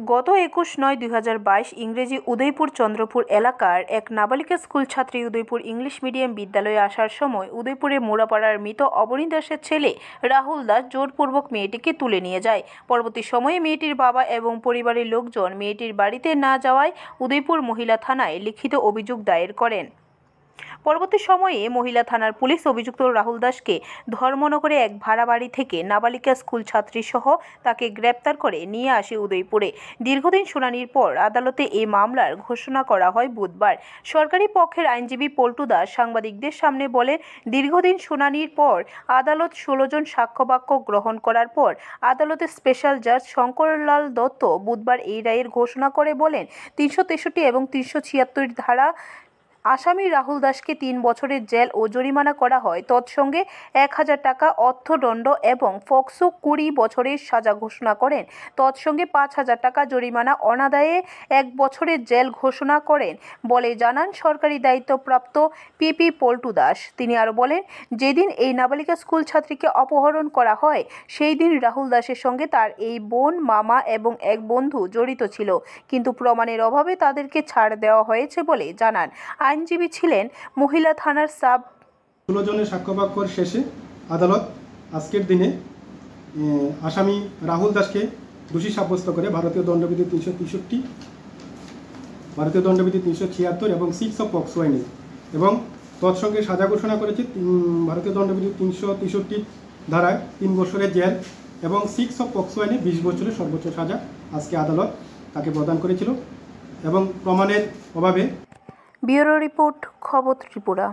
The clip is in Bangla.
গত 21/9/2022 ইংরেজি উদয়পুর চন্দ্রপুর এলাকার এক নাবালিকা স্কুল ছাত্রী উদয়পুর ইংলিশ মিডিয়াম বিদ্যালয়ে আসার সময় উদয়পুরে মোড়াপাড়ার মৃত অবনী দাসের ছেলে রাহুল দাস জোরপূর্বক মেয়েটিকে তুলে নিয়ে যায়। পরবর্তী সময়ে মেয়েটির বাবা এবং পরিবারের লোকজন মেয়েটির বাড়িতে না যাওয়ায় উদয়পুর মহিলা থানায় লিখিত অভিযোগ দায়ের করেন। পরবর্তী সময়ে মহিলা থানার পুলিশ অভিযুক্ত রাহুল দাসকে ধর্মনগরে এক ভাড়া বাড়ি থেকে নাবালিকা স্কুল ছাত্রী সহ তাকে গ্রেপ্তার করে নিয়ে আসে উদয়পুরে। দীর্ঘদিন শুনানির পর আদালতে এই মামলার ঘোষণা করা হয় বুধবার। সরকারি পক্ষের আইনজীবী পল্টু দাস সাংবাদিকদের সামনে বলেন, দীর্ঘদিন শুনানির পর আদালত 16 জন সাক্ষ্যবাক্য গ্রহণ করার পর আদালতের স্পেশাল জাজ শঙ্করলাল দত্ত বুধবার এই রায়ের ঘোষণা করে বলেন, 363 এবং 376 ধারা আসামি রাহুল দাসকে 3 বছরের জেল ও জরিমানা করা হয়। তৎসঙ্গে 1000 টাকা অর্থদণ্ড এবং পক্সো 20 বছরের সাজা ঘোষণা করেন। তৎসঙ্গে 5000 টাকা জরিমানা অনাদায়ে 1 বছরের জেল ঘোষণা করেন বলে জানান সরকারি দায়িত্বপ্রাপ্ত পিপি পল্টু দাস। তিনি আরও বলেন, যেদিন এই নাবালিকা স্কুল ছাত্রীকে অপহরণ করা হয় সেই দিন রাহুল দাসের সঙ্গে তার এই বোন, মামা এবং এক বন্ধু জড়িত ছিল, কিন্তু প্রমাণের অভাবে তাদেরকে ছাড় দেওয়া হয়েছে বলে জানান। আইনজীবী ছিলেন মহিলা থানার সাব 16 জনের সাক্ষ্যবাক্যর শেষে আদালত আজকের দিনে আসামি রাহুল দাসকে দোষী সাব্যস্ত করে ভারতীয় দণ্ডবিধি 363, ভারতীয় দণ্ডবিধি 376 এবং 6 অফ পক্সো আইনে এবং তৎসঙ্গে সাজা ঘোষণা করেছে ভারতীয় দণ্ডবিধি 363 ধারায় 3 বছরের জেল এবং 6 অফ পক্সো আইনে 20 বছরের সর্বোচ্চ সাজা আজকে আদালত তাকে প্রদান করেছিল এবং প্রমাণের অভাবে। ব্যুরো রিপোর্ট, খবর ত্রিপুরা।